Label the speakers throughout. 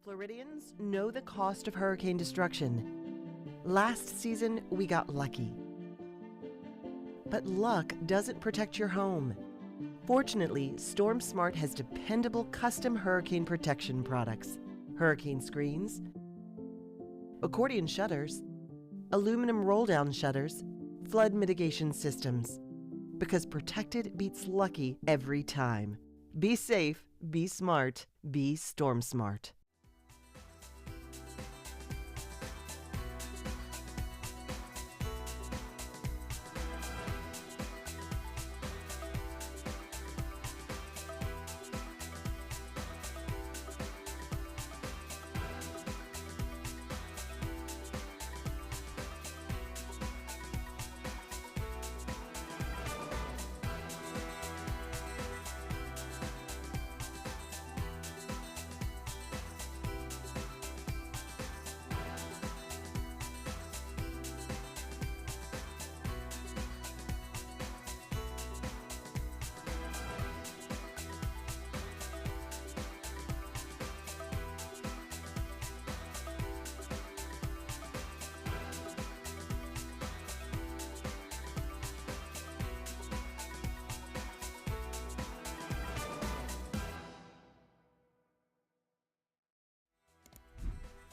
Speaker 1: Floridians know the cost of hurricane destruction. Last season, we got lucky. But luck doesn't protect your home. Fortunately, Storm Smart has dependable custom hurricane protection products. Hurricane screens, accordion shutters, aluminum roll-down shutters, flood mitigation systems. Because protected beats lucky every time. Be safe, be smart, be Storm Smart.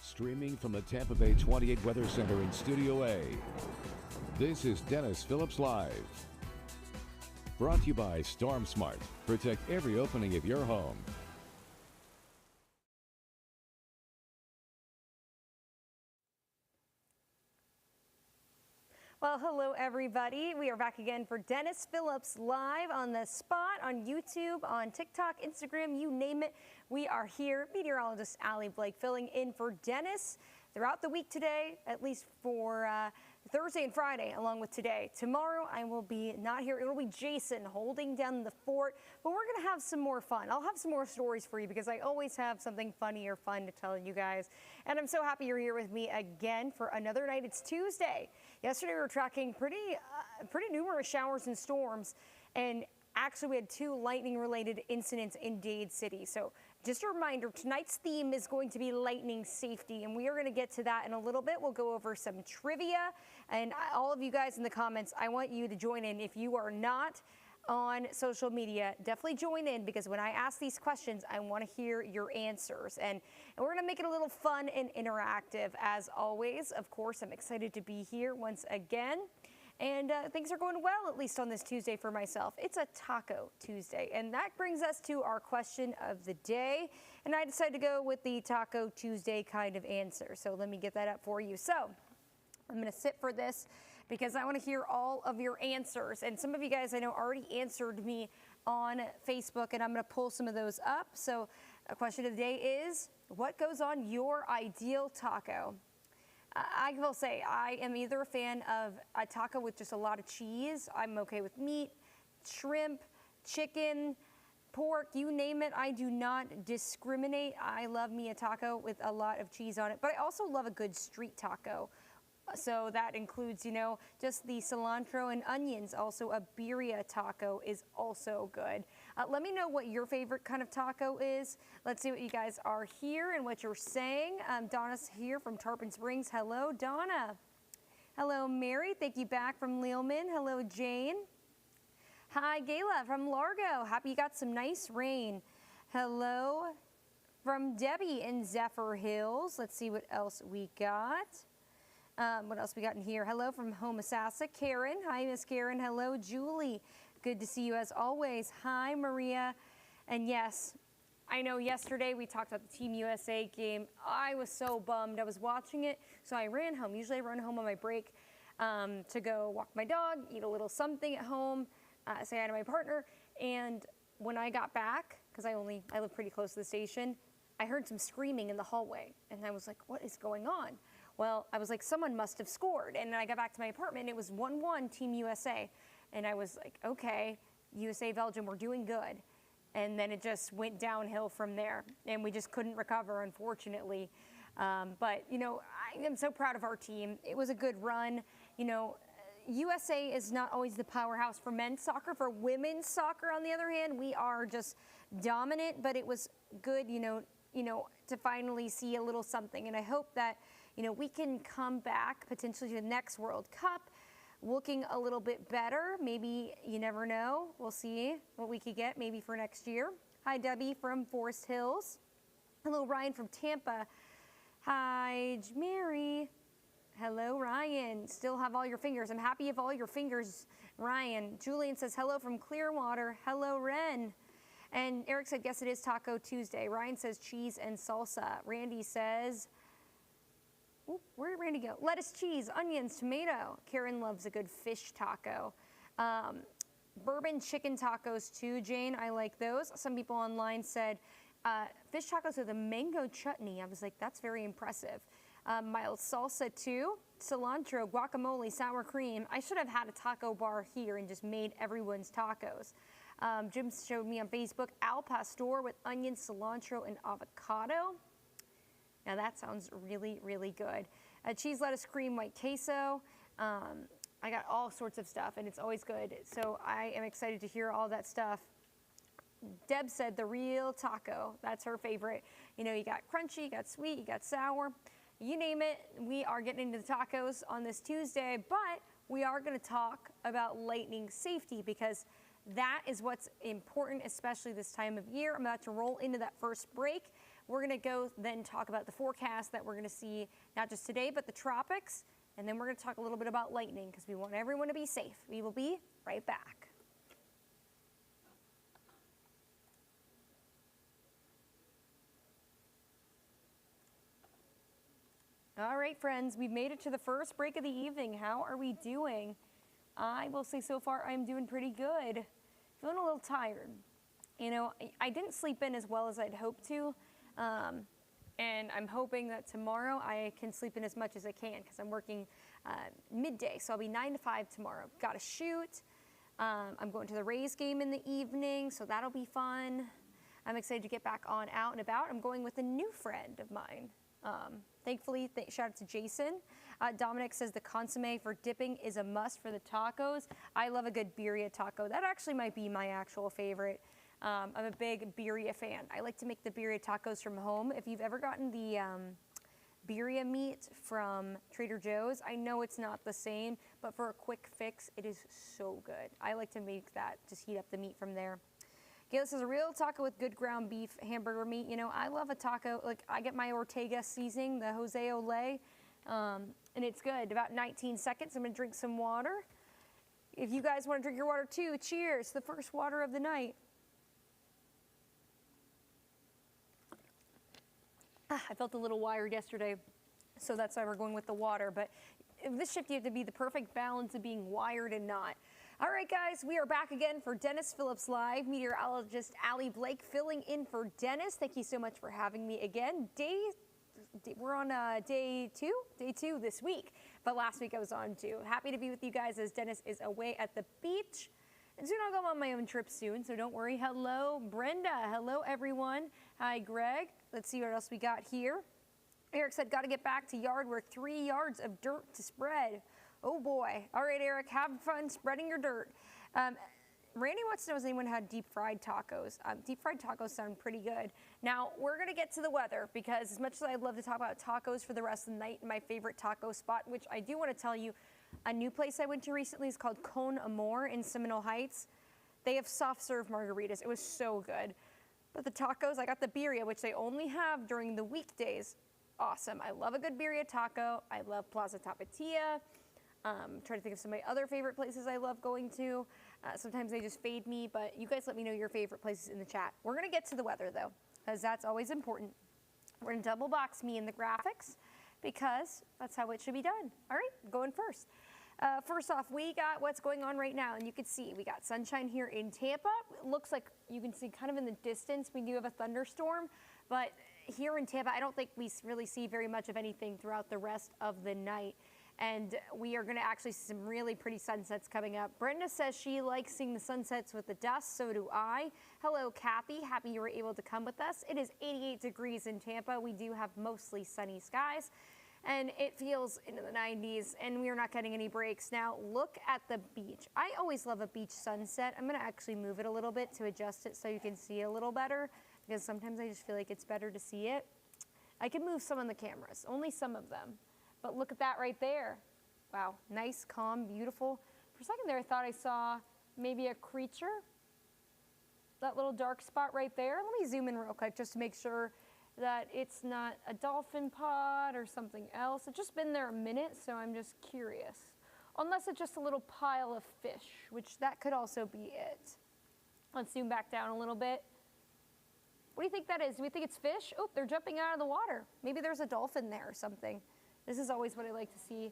Speaker 2: Streaming from the Tampa Bay 28 Weather Center in Studio A, this is Dennis Phillips Live. Brought to you by Storm Smart. Protect every opening of your home.
Speaker 3: Well, hello, everybody. We are back again for Dennis Phillips Live on the spot, on YouTube, on TikTok, Instagram, you name it. We are here. Meteorologist Allie Blake filling in for Dennis throughout the week today, at least for Thursday and Friday, along with today. Tomorrow, I will be not here. It will be Jason holding down the fort, but we're going to have some more fun. I'll have some more stories for you because I always have something funny or fun to tell you guys. And I'm so happy you're here with me again for another night. It's Tuesday. Yesterday, we were tracking pretty numerous showers and storms, and actually, we had 2 lightning-related incidents in Dade City. So just a reminder, tonight's theme is going to be lightning safety, and we are going to get to that in a little bit. We'll go over some trivia, and all of you guys in the comments, I want you to join in. If you are not on social media, definitely join in, because when I ask these questions, I want to hear your answers. And we're going to make it a little fun and interactive, as always. Of course, I'm excited to be here once again. And things are going well, at least on this Tuesday for myself. It's a Taco Tuesday, and that brings us to our question of the day. And I decided to go with the Taco Tuesday kind of answer. So let me get that up for you. So I'm going to sit for this because I want to hear all of your answers. And some of you guys I know already answered me on Facebook, and I'm going to pull some of those up. So a question of the day is, what goes on your ideal taco? I will say I am either a fan of a taco with just a lot of cheese. I'm okay with meat, shrimp, chicken, pork, you name it. I do not discriminate. I love me a taco with a lot of cheese on it, but I also love a good street taco. So that includes, you know, just the cilantro and onions. Also, a birria taco is also good. Let me know what your favorite kind of taco is. Let's see what you guys are here and what you're saying. Donna's here from Tarpon Springs. Hello, Donna. Hello, Mary. Thank you back from Lealman. Hello, Jane. Hi, Gayla from Largo. Happy you got some nice rain. Hello from Debbie in Zephyr Hills. Let's see what else we got. What else we got in here? Hello from Homosassa, Karen. Hi, Miss Karen. Hello, Julie. Good to see you as always. Hi, Maria. And yes, I know yesterday we talked about the Team USA game. I was so bummed. I was watching it, so I ran home. Usually I run home on my break to go walk my dog, eat a little something at home, say hi to my partner. And when I got back, because I live pretty close to the station, I heard some screaming in the hallway. And I was like, what is going on? Well, I was like, someone must have scored. And then I got back to my apartment, and it was 1-1 Team USA. And I was like, okay, USA, Belgium, we're doing good. And then it just went downhill from there. And we just couldn't recover, unfortunately. But, you know, I am so proud of our team. It was a good run. You know, USA is not always the powerhouse for men's soccer. For women's soccer, on the other hand, we are just dominant. But it was good, you know, to finally see a little something. And I hope that, we can come back potentially to the next World Cup looking a little bit better. Maybe, you never know. We'll see what we could get maybe for next year. Hi, Debbie from Forest Hills. Hello, Ryan from Tampa. Hi, Mary. Hello, Ryan. Still have all your fingers. I'm happy you have all your fingers, Ryan. Julian says hello from Clearwater. Hello, Ren. And Eric said, guess it is Taco Tuesday. Ryan says cheese and salsa. Randy says, where did Randy go? Lettuce, cheese, onions, tomato. Karen loves a good fish taco. Bourbon chicken tacos too, Jane. I like those. Some people online said fish tacos with a mango chutney. I was like, that's very impressive. Mild salsa too. Cilantro, guacamole, sour cream. I should have had a taco bar here and just made everyone's tacos. Jim showed me on Facebook, al pastor with onion, cilantro, and avocado. Now that sounds really, really good. Cheese, lettuce, cream, white queso. I got all sorts of stuff, and it's always good. So I am excited to hear all that stuff. Deb said the real taco. That's her favorite. You got crunchy, you got sweet, you got sour. You name it. We are getting into the tacos on this Tuesday, but we are going to talk about lightning safety because that is what's important, especially this time of year. I'm about to roll into that first break. We're going to go then talk about the forecast that we're going to see not just today, but the tropics. And then we're going to talk a little bit about lightning because we want everyone to be safe. We will be right back. All right, friends, we've made it to the first break of the evening. How are we doing? I will say so far I'm doing pretty good. Feeling a little tired. I didn't sleep in as well as I'd hoped to. And I'm hoping that tomorrow I can sleep in as much as I can because I'm working midday. So I'll be 9 to 5 tomorrow. Got to shoot. I'm going to the Rays game in the evening, so that'll be fun. I'm excited to get back on out and about. I'm going with a new friend of mine. Thankfully, shout out to Jason. Dominic says the consomme for dipping is a must for the tacos. I love a good birria taco. That actually might be my actual favorite. I'm a big birria fan. I like to make the birria tacos from home. If you've ever gotten the birria meat from Trader Joe's, I know it's not the same, but for a quick fix, it is so good. I like to make that, just heat up the meat from there. Gayla says a real taco with good ground beef, hamburger meat. I love a taco. Like I get my Ortega seasoning, the Jose Olé, and it's good. About 19 seconds. I'm gonna drink some water. If you guys want to drink your water too, cheers. The first water of the night. I felt a little wired yesterday, so that's why we're going with the water. But this shift, you have to be the perfect balance of being wired and not. All right, guys, we are back again for Dennis Phillips Live. Meteorologist Allie Blake filling in for Dennis. Thank you so much for having me again. We're on day two this week, but last week I was on too. Happy to be with you guys as Dennis is away at the beach. And soon I'll go on my own trip soon, so don't worry. Hello, Brenda. Hello, everyone. Hi, Greg. Let's see what else we got here. Eric said, got to get back to yard where 3 yards of dirt to spread. Oh, boy. All right, Eric, have fun spreading your dirt. Randy wants to know if anyone had deep-fried tacos. Deep-fried tacos sound pretty good. Now, we're going to get to the weather because as much as I'd love to talk about tacos for the rest of the night, my favorite taco spot, which I do want to tell you, a new place I went to recently is called Con Amor in Seminole Heights. They have soft-serve margaritas. It was so good. But the tacos, I got the birria, which they only have during the weekdays. Awesome. I love a good birria taco. I love Plaza Tapatia. Trying to think of some of my other favorite places I love going to. Sometimes they just fade me, but you guys let me know your favorite places in the chat. We're going to get to the weather, though, because that's always important. We're going to double box me in the graphics because that's how it should be done. All right, going first. First off, we got what's going on right now, and you can see we got sunshine here in Tampa. It looks like you can see kind of in the distance we do have a thunderstorm, but here in Tampa, I don't think we really see very much of anything throughout the rest of the night. And we are going to actually see some really pretty sunsets coming up. Brenda says she likes seeing the sunsets with the dust. So do I. Hello, Kathy. Happy you were able to come with us. It is 88 degrees in Tampa. We do have mostly sunny skies. And it feels into the 90s, and we are not getting any breaks. Now, look at the beach. I always love a beach sunset. I'm going to actually move it a little bit to adjust it so you can see a little better. because sometimes I just feel like it's better to see it. I can move some of the cameras, only some of them. But look at that right there. Wow, nice, calm, beautiful. For a second there, I thought I saw maybe a creature. That little dark spot right there. Let me zoom in real quick just to make sure that it's not a dolphin pod or something else. It's just been there a minute, so I'm just curious. Unless it's just a little pile of fish, which that could also be it. Let's zoom back down a little bit. What do you think that is? Do we think it's fish? Oh, they're jumping out of the water. Maybe there's a dolphin there or something. This is always what I like to see.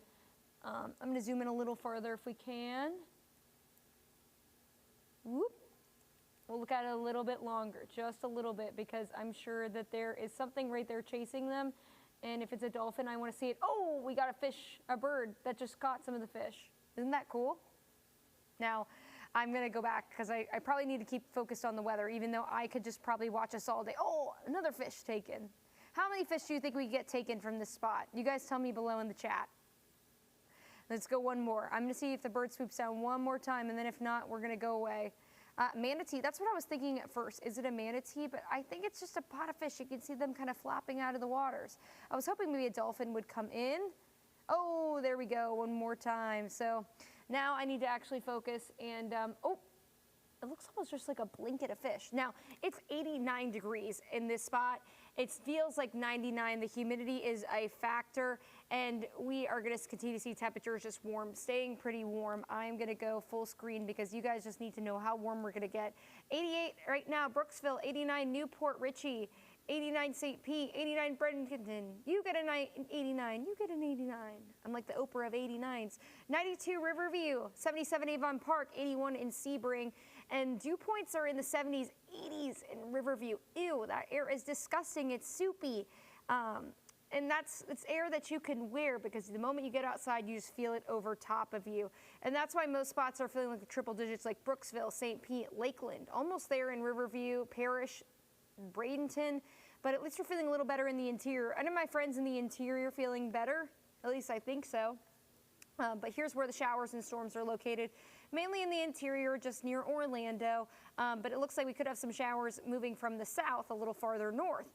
Speaker 3: I'm gonna zoom in a little farther if we can. Whoop. We'll look at it a little bit longer, just a little bit, because I'm sure that there is something right there chasing them. And if it's a dolphin, I want to see it. Oh, we got a fish, a bird that just caught some of the fish. Isn't that cool? Now, I'm going to go back because I probably need to keep focused on the weather, even though I could just probably watch us all day. Oh, another fish taken. How many fish do you think we get taken from this spot? You guys tell me below in the chat. Let's go one more. I'm going to see if the bird swoops down one more time, and then if not, we're going to go away. Manatee, that's what I was thinking at first. Is it a manatee? But I think it's just a pot of fish. You can see them kind of flapping out of the waters. I was hoping maybe a dolphin would come in. Oh, there we go, one more time. So now I need to actually focus and, oh, it looks almost just like a blanket of fish. Now, it's 89 degrees in this spot. It feels like 99. The humidity is a factor, and we are going to continue to see temperatures just warm, staying pretty warm. I'm going to go full screen because you guys just need to know how warm we're going to get. 88 right now, Brooksville, 89 Newport Richey, 89 St. Pete, 89 Bradenton. You get an 89, you get an 89. I'm like the Oprah of 89s. 92 Riverview, 77 Avon Park, 81 in Sebring. And dew points are in the 70s, 80s in Riverview. Ew, that air is disgusting. It's soupy. And it's air that you can wear because the moment you get outside, you just feel it over top of you. And that's why most spots are feeling like the triple digits, like Brooksville, St. Pete, Lakeland, almost there in Riverview, Parrish, Bradenton. But at least you're feeling a little better in the interior. I know my friends in the interior feeling better. At least I think so. But here's where the showers and storms are located. Mainly in the interior, just near Orlando. But it looks like we could have some showers moving from the south a little farther north.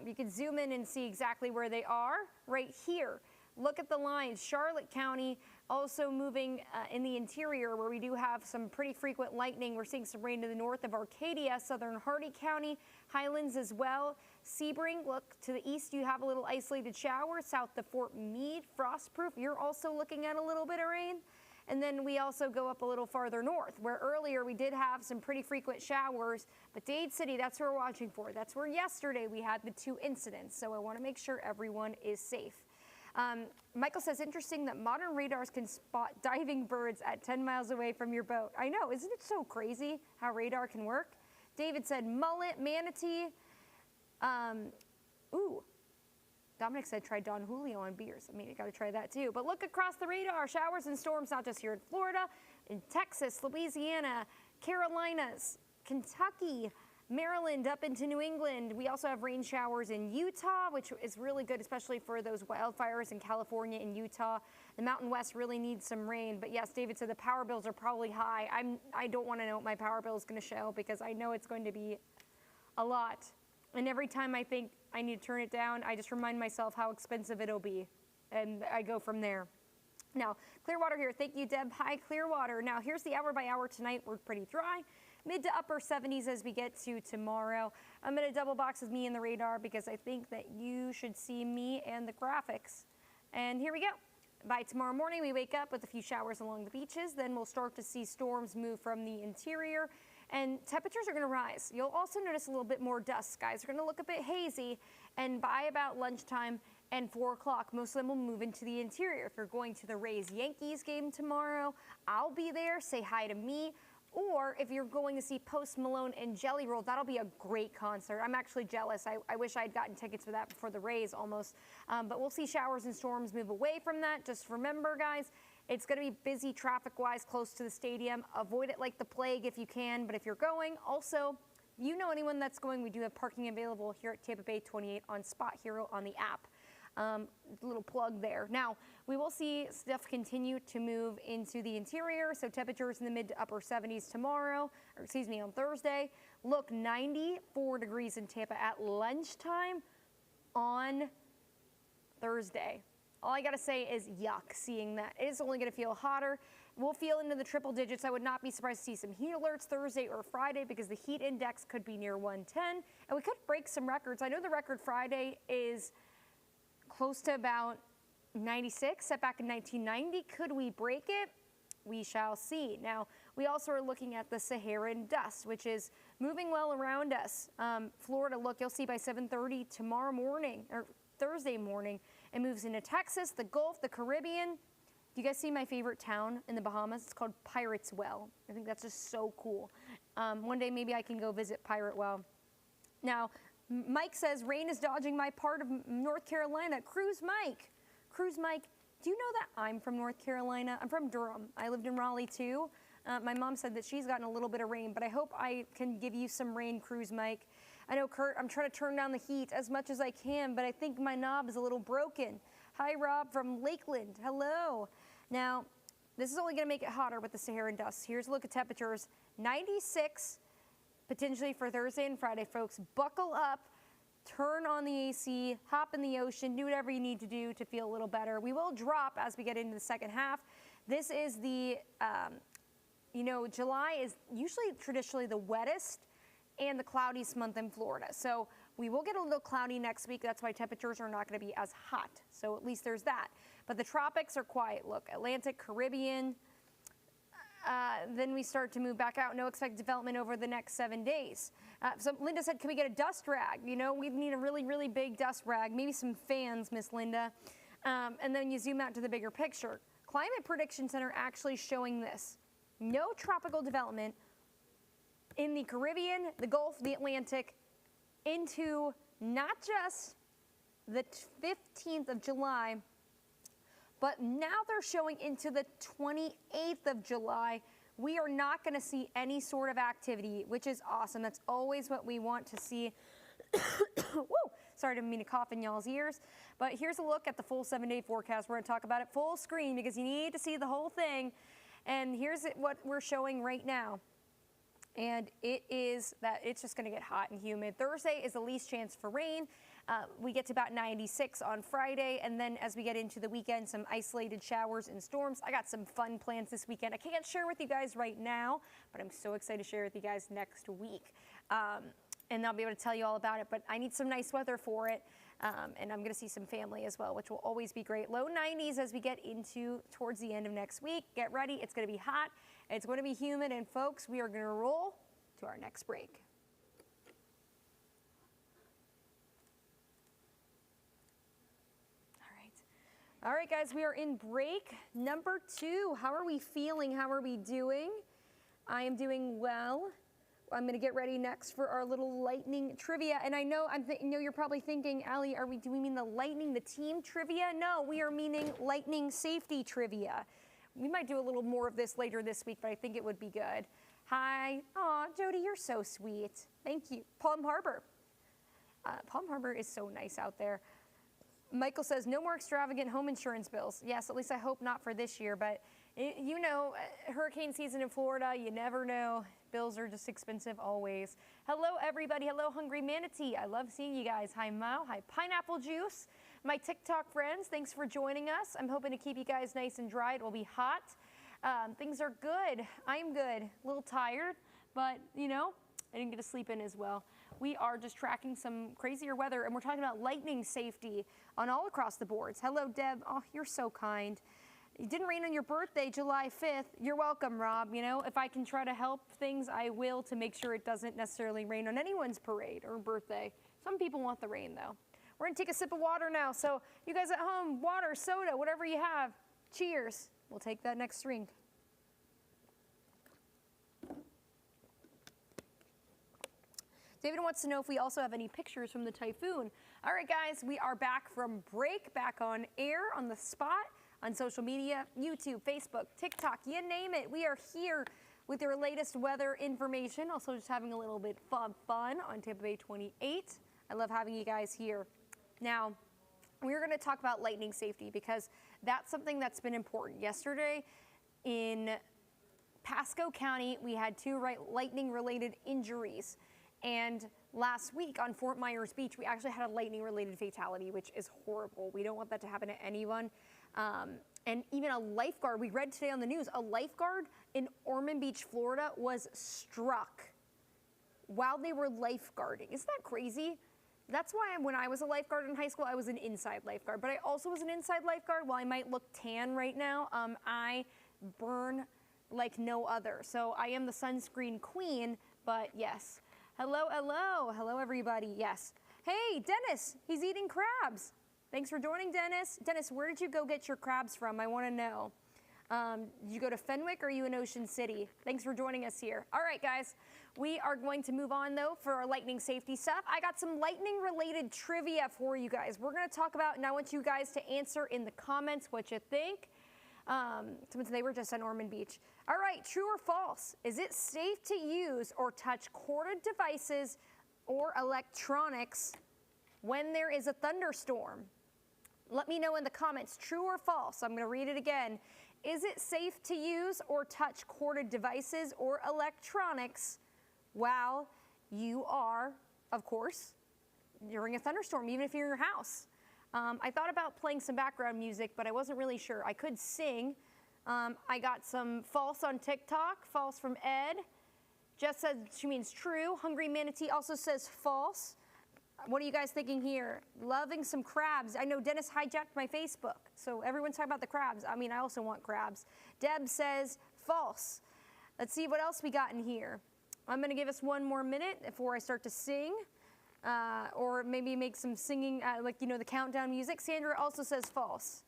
Speaker 3: You can zoom in and see exactly where they are right here. Look at the lines. Charlotte County also moving in the interior where we do have some pretty frequent lightning. We're seeing some rain to the north of Arcadia, southern Hardee County, Highlands as well. Sebring, look to the east, you have a little isolated shower. South to Fort Meade, frostproof. You're also looking at a little bit of rain. And then we also go up a little farther north, where earlier we did have some pretty frequent showers, but Dade City, that's where we're watching for. That's where yesterday we had the 2 incidents, so I want to make sure everyone is safe. Michael says, interesting that modern radars can spot diving birds at 10 miles away from your boat. I know, isn't it so crazy how radar can work? David said, mullet, manatee. Ooh. Dominic said, try Don Julio on beers. I mean, you got to try that too. But look across the radar. Showers and storms, not just here in Florida, in Texas, Louisiana, Carolinas, Kentucky, Maryland, up into New England. We also have rain showers in Utah, which is really good, especially for those wildfires in California and Utah. The Mountain West really needs some rain. But yes, David said the power bills are probably high. I don't want to know what my power bill is going to show because I know it's going to be a lot. And every time I think I need to turn it down, I just remind myself how expensive it'll be. And I go from there. Now, Clearwater here. Thank you, Deb. Hi, Clearwater. Now, here's the hour by hour tonight. We're pretty dry. Mid to upper 70s as we get to tomorrow. I'm going to double box with me and the radar because I think that you should see me and the graphics. And here we go. By tomorrow morning, we wake up with a few showers along the beaches. Then we'll start to see storms move from the interior. And temperatures are going to rise. You'll also notice a little bit more dust. Skies are going to look a bit hazy. And by about lunchtime and 4 o'clock, most of them will move into the interior. If you're going to the Rays-Yankees game tomorrow, I'll be there. Say hi to me. Or if you're going to see Post Malone and Jelly Roll, that'll be a great concert. I'm actually jealous. I wish I'd gotten tickets for that before the Rays almost. But we'll see showers and storms move away from that. Just remember, guys, it's going to be busy traffic-wise close to the stadium. Avoid it like the plague if you can. But if you're going, also, you know anyone that's going, we do have parking available here at Tampa Bay 28 on Spot Hero on the app. Little plug there. Now, we will see stuff continue to move into the interior. So temperatures in the mid to upper 70s tomorrow, or excuse me, on Thursday. Look, 94 degrees in Tampa at lunchtime on Thursday. All I gotta say is yuck seeing that. It is only gonna feel hotter. We'll feel into the triple digits. I would not be surprised to see some heat alerts Thursday or Friday because the heat index could be near 110 and we could break some records. I know the record Friday is close to about 96, set back in 1990. Could we break it? We shall see. Now, we also are looking at the Saharan dust, which is moving well around us. Florida, look, you'll see by 7:30 tomorrow morning, or Thursday morning, it moves into Texas, the Gulf, the Caribbean. Do you guys see my favorite town in the Bahamas? It's called Pirates Well. I think that's just so cool. One day maybe I can go visit Pirate Well. Now, Mike says, rain is dodging my part of North Carolina. Cruise Mike, do you know that I'm from North Carolina? I'm from Durham. I lived in Raleigh too. My mom said that she's gotten a little bit of rain, but I hope I can give you some rain, Cruise Mike. I know, Kurt, I'm trying to turn down the heat as much as I can, but I think my knob is a little broken. Hi, Rob from Lakeland. Hello. Now, this is only going to make it hotter with the Saharan dust. Here's a look at temperatures. 96 potentially for Thursday and Friday, folks. Buckle up. Turn on the AC, hop in the ocean, do whatever you need to do to feel a little better. We will drop as we get into the second half. This is the, July is usually traditionally the wettest and the cloudiest month in Florida. So we will get a little cloudy next week. That's why temperatures are not going to be as hot. So at least there's that. But the tropics are quiet. Look, Atlantic, Caribbean. Then we start to move back out. No expected development over the next 7 days. So Linda said, can we get a dust rag? You know, we need a really, really big dust rag. Maybe some fans, Miss Linda. And then you zoom out to the bigger picture. Climate Prediction Center actually showing this. No tropical development in the Caribbean, the Gulf, the Atlantic, into not just the 15th of July, but now they're showing into the 28th of July. We are not going to see any sort of activity, which is awesome. That's always what we want to see. Woo! Sorry, I didn't mean to cough in y'all's ears. But here's a look at the full 7-day forecast. We're going to talk about it full screen because you need to see the whole thing. And here's what we're showing right now. And it is that it's just going to get hot and humid. Thursday is the least chance for rain. We get to about 96 on Friday, and then as we get into the weekend, some isolated showers and storms. I got some fun plans this weekend. I can't share with you guys right now, but I'm so excited to share with you guys next week. And I'll be able to tell you all about it, but I need some nice weather for it. And I'm going to see some family as well, which will always be great. Low 90s as we get into towards the end of next week. Get ready. It's going to be hot. It's going to be humid. And folks, we are going to roll to our next break. All right, guys, we are in break number 2. How are we feeling? How are we doing? I am doing well. I'm going to get ready next for our little lightning trivia. And I know you're probably thinking, Allie, do we mean the lightning, the team trivia? No, we are meaning lightning safety trivia. We might do a little more of this later this week, but I think it would be good. Hi. Aw, Jody, you're so sweet. Thank you. Palm Harbor. Palm Harbor is so nice out there. Michael says, no more extravagant home insurance bills. Yes, at least I hope not for this year, but you know, hurricane season in Florida, you never know. Bills are just expensive always. Hello, everybody. Hello, Hungry Manatee. I love seeing you guys. Hi, Mo. Hi, Pineapple Juice. My TikTok friends, thanks for joining us. I'm hoping to keep you guys nice and dry. It will be hot. Things are good. I'm good. A little tired, but, you know, I didn't get to sleep in as well. We are just tracking some crazier weather, and we're talking about lightning safety on all across the boards. Hello, Deb. Oh, you're so kind. It didn't rain on your birthday, July 5th. You're welcome, Rob. You know, if I can try to help things, I will, to make sure it doesn't necessarily rain on anyone's parade or birthday. Some people want the rain, though. We're going to take a sip of water now. So you guys at home, water, soda, whatever you have, cheers. We'll take that next drink. David wants to know if we also have any pictures from the typhoon. All right, guys, we are back from break, back on air, on the spot, on social media, YouTube, Facebook, TikTok, you name it. We are here with your latest weather information. Also just having a little bit fun on Tampa Bay 28. I love having you guys here. Now, we're going to talk about lightning safety because that's something that's been important. Yesterday in Pasco County, we had 2 lightning-related injuries. And last week on Fort Myers Beach, we actually had a lightning-related fatality, which is horrible. We don't want that to happen to anyone. And even a lifeguard, we read today on the news, a lifeguard in Ormond Beach, Florida was struck while they were lifeguarding. Isn't that crazy? That's why when I was a lifeguard in high school, I was an inside lifeguard. But I also was an inside lifeguard. While I might look tan right now, I burn like no other. So I am the sunscreen queen, but yes. Hello, hello. Hello, everybody. Yes. Hey, Dennis, he's eating crabs. Thanks for joining, Dennis. Dennis, where did you go get your crabs from? I want to know. Did you go to Fenwick or are you in Ocean City? Thanks for joining us here. All right, guys. We are going to move on, though, for our lightning safety stuff. I got some lightning-related trivia for you guys. We're going to talk about, and I want you guys to answer in the comments what you think. Since they were just on Ormond Beach. All right, true or false? Is it safe to use or touch corded devices or electronics when there is a thunderstorm? Let me know in the comments, true or false. I'm going to read it again. Is it safe to use or touch corded devices or electronics while you are, of course, during a thunderstorm, even if you're in your house? I thought about playing some background music, but I wasn't really sure. I could sing. I got some false on TikTok, false from Ed. Jess said she means true. Hungry Manatee also says false. What are you guys thinking here? Loving some crabs. I know Dennis hijacked my Facebook, so everyone's talking about the crabs. I mean, I also want crabs. Deb says false. Let's see what else we got in here. I'm going to give us one more minute before I start to sing. Or maybe make some singing, like, you know, the countdown music. Sandra also says false.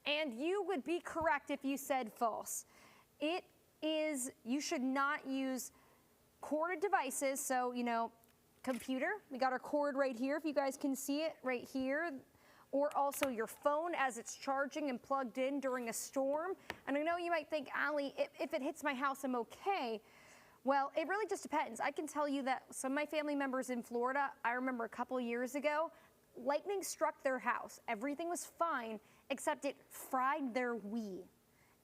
Speaker 3: And you would be correct if you said false. It is, you should not use corded devices. So, you know, computer, we got our cord right here, if you guys can see it right here. Or also your phone as it's charging and plugged in during a storm. And I know you might think, Allie, if it hits my house, I'm okay. Well, it really just depends. I can tell you that some of my family members in Florida, I remember a couple years ago, lightning struck their house. Everything was fine, except it fried their Wii.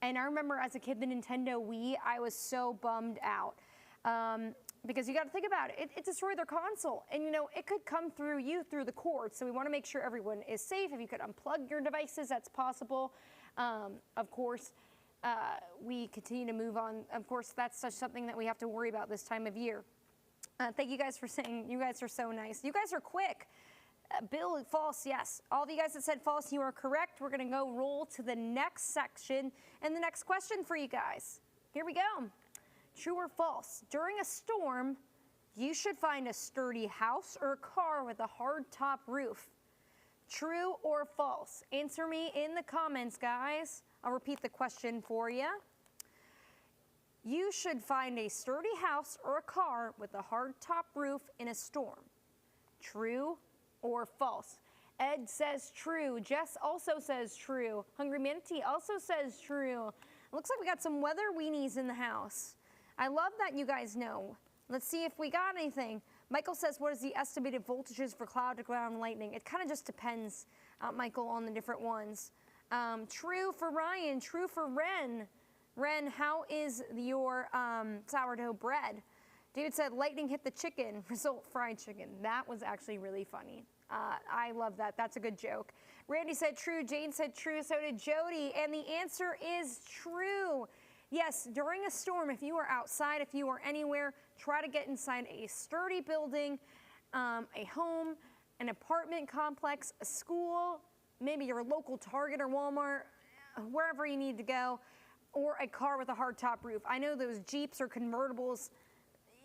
Speaker 3: And I remember as a kid, the Nintendo Wii, I was so bummed out. Because you got to think about it. It destroyed their console. And, you know, it could come through you through the cord. So we want to make sure everyone is safe. If you could unplug your devices, that's possible. Of course, we continue to move on. Of course, that's such something that we have to worry about this time of year. Thank you guys for saying, you guys are so nice. You guys are quick. Bill, false, yes. All of you guys that said false, you are correct. We're going to go roll to the next section and the next question for you guys. Here we go. True or false? During a storm, you should find a sturdy house or a car with a hard top roof. True or false? Answer me in the comments, guys. I'll repeat the question for you. You should find a sturdy house or a car with a hard top roof in a storm. True or false? Ed says true. Jess also says true. Hungry Manatee also says true. Looks like we got some weather weenies in the house. I love that you guys know. Let's see if we got anything. Michael says, what is the estimated voltages for cloud to ground lightning? It kind of just depends, Michael, on the different ones. True for Ryan, true for Ren. Ren, how is your sourdough bread? David said, lightning hit the chicken, result fried chicken. That was actually really funny. I love that. That's a good joke. Randy said true, Jane said true, so did Jody, and the answer is true. Yes, during a storm, if you are outside, if you are anywhere, try to get inside a sturdy building, a home, an apartment complex, a school, maybe your local Target or Walmart, wherever you need to go, or a car with a hard top roof. I know those Jeeps or convertibles,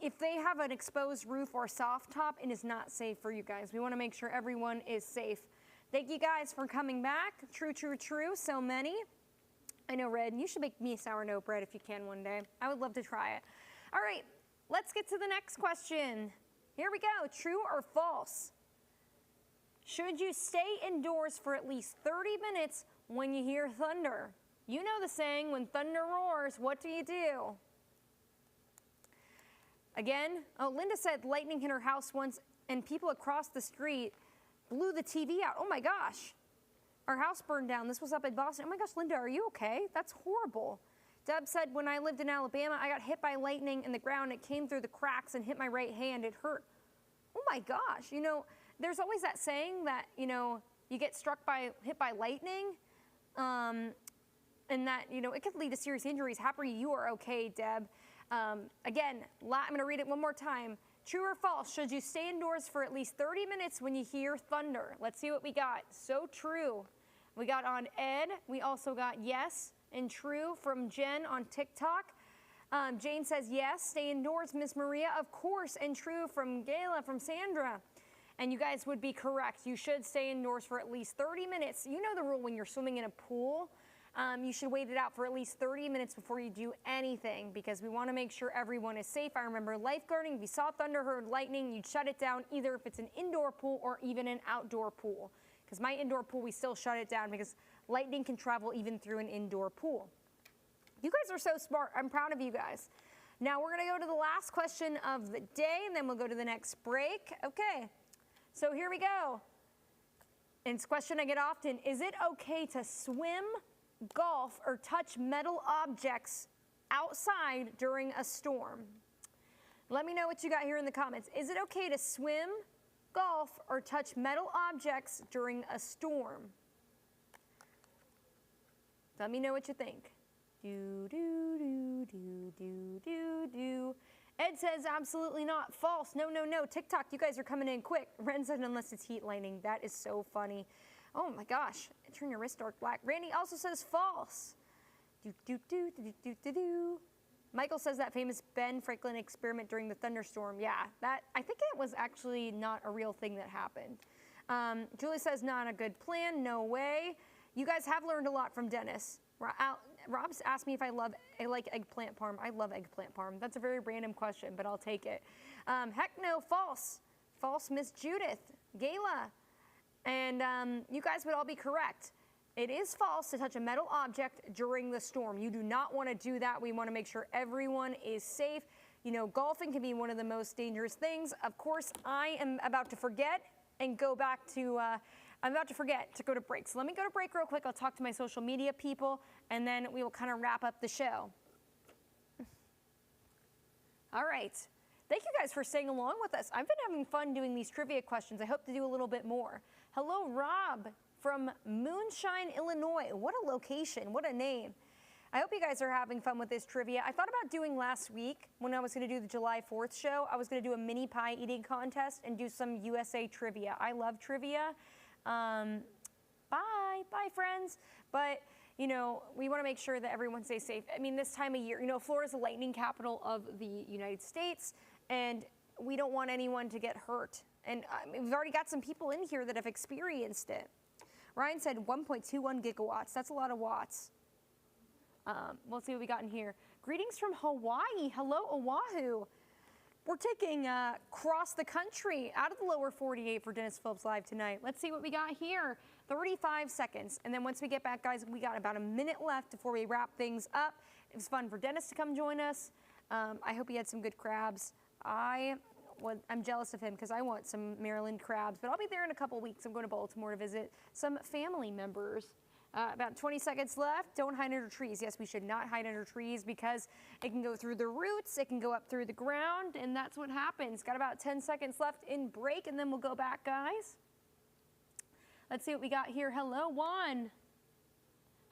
Speaker 3: if they have an exposed roof or soft top, it is not safe for you guys. We want to make sure everyone is safe. Thank you guys for coming back. True, true, true. So many. I know, Red, you should make me sourdough bread if you can one day. I would love to try it. All right, let's get to the next question. Here we go. True or false? Should you stay indoors for at least 30 minutes when you hear thunder? You know the saying, when thunder roars, what do you do? Again, oh, Linda said lightning hit her house once and people across the street blew the TV out. Oh my gosh. Our house burned down. This was up in Boston. Oh my gosh, Linda, are you okay? That's horrible. Deb said, when I lived in Alabama, I got hit by lightning in the ground. It came through the cracks and hit my right hand. It hurt Oh my gosh, you know, there's always that saying that, you know, you get hit by lightning, and that, you know, it could lead to serious injuries. Happy you are okay, Deb. Again, I'm going to read it one more time. True or false, should you stay indoors for at least 30 minutes when you hear thunder? Let's see what we got. So true. We got on Ed. We also got yes and true from Jen on TikTok. Jane says yes, stay indoors. Miss Maria, of course, and true from Gayla, from Sandra. And you guys would be correct. You should stay indoors for at least 30 minutes. You know the rule when you're swimming in a pool. You should wait it out for at least 30 minutes before you do anything because we want to make sure everyone is safe. I remember lifeguarding. If you saw thunder, heard lightning, you'd shut it down either if it's an indoor pool or even an outdoor pool. Because my indoor pool, we still shut it down because lightning can travel even through an indoor pool. You guys are so smart. I'm proud of you guys. Now we're going to go to the last question of the day and then we'll go to the next break. Okay, so here we go. And it's a question I get often. Is it okay to swim, golf, or touch metal objects outside during a storm? Let me know what you got here in the comments. Is it okay to swim, golf, or touch metal objects during a storm? Let me know what you think. Do, do, do, do, do, do, do. Ed says absolutely not. False. No, no, no. TikTok, you guys are coming in quick. Ren said unless it's heat lightning. That is so funny. Oh my gosh. Turn your wrist dark black. Randy also says false. Do, do, do, do, do, do, do. Michael says that famous Ben Franklin experiment during the thunderstorm. Yeah, that I think it was actually not a real thing that happened. Julie says not a good plan. No way. You guys have learned a lot from Dennis. Rob's asked me if I like eggplant parm. I love eggplant parm. That's a very random question, but I'll take it. Heck no, false. False, Miss Judith. Gayla. And you guys would all be correct. It is false to touch a metal object during the storm. You do not want to do that. We want to make sure everyone is safe. You know, golfing can be one of the most dangerous things. Of course, I am about to forget and go back to, I'm about to forget to go to break. So let me go to break real quick. I'll talk to my social media people, and then we will kind of wrap up the show. All right. Thank you guys for staying along with us. I've been having fun doing these trivia questions. I hope to do a little bit more. Hello, Rob from Moonshine, Illinois. What a location. What a name. I hope you guys are having fun with this trivia. I thought about doing last week when I was going to do the July 4th show. I was going to do a mini pie eating contest and do some USA trivia. I love trivia. Bye, friends. But, you know, we want to make sure that everyone stays safe. I mean, this time of year, you know, Florida's the lightning capital of the United States, and we don't want anyone to get hurt. And we've already got some people in here that have experienced it. Ryan said 1.21 gigawatts. That's a lot of watts. We'll see what we got in here. Greetings from Hawaii. Hello, Oahu. We're taking across the country out of the lower 48 for Dennis Phillips Live tonight. Let's see what we got here. 35 seconds. And then once we get back, guys, we got about a minute left before we wrap things up. It was fun for Dennis to come join us. I hope he had some good crabs. I'm jealous of him because I want some Maryland crabs, but I'll be there in a couple weeks. I'm going to Baltimore to visit some family members. About 20 seconds left. Don't hide under trees. Yes, we should not hide under trees because it can go through the roots, it can go up through the ground, and that's what happens. Got about 10 seconds left in break, and then we'll go back, guys. Let's see what we got here. Hello, Juan.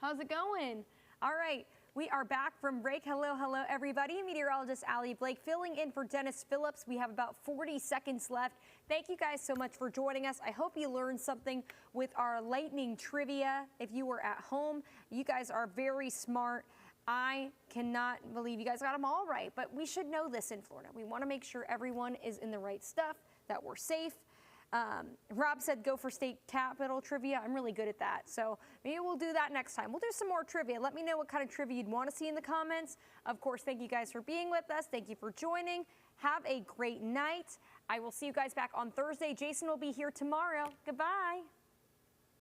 Speaker 3: How's it going? All right. We are back from break. Hello, hello, everybody. Meteorologist Allie Blake filling in for Dennis Phillips. We have about 40 seconds left. Thank you guys so much for joining us. I hope you learned something with our lightning trivia. If you were at home, you guys are very smart. I cannot believe you guys got them all right, but we should know this in Florida. We want to make sure everyone is in the right stuff, that we're safe. Rob said go for state capital trivia. I'm really good at that. So maybe we'll do that next time. We'll do some more trivia. Let me know what kind of trivia you'd want to see in the comments. Of course, thank you guys for being with us. Thank you for joining. Have a great night. I will see you guys back on Thursday. Jason will be here tomorrow. Goodbye.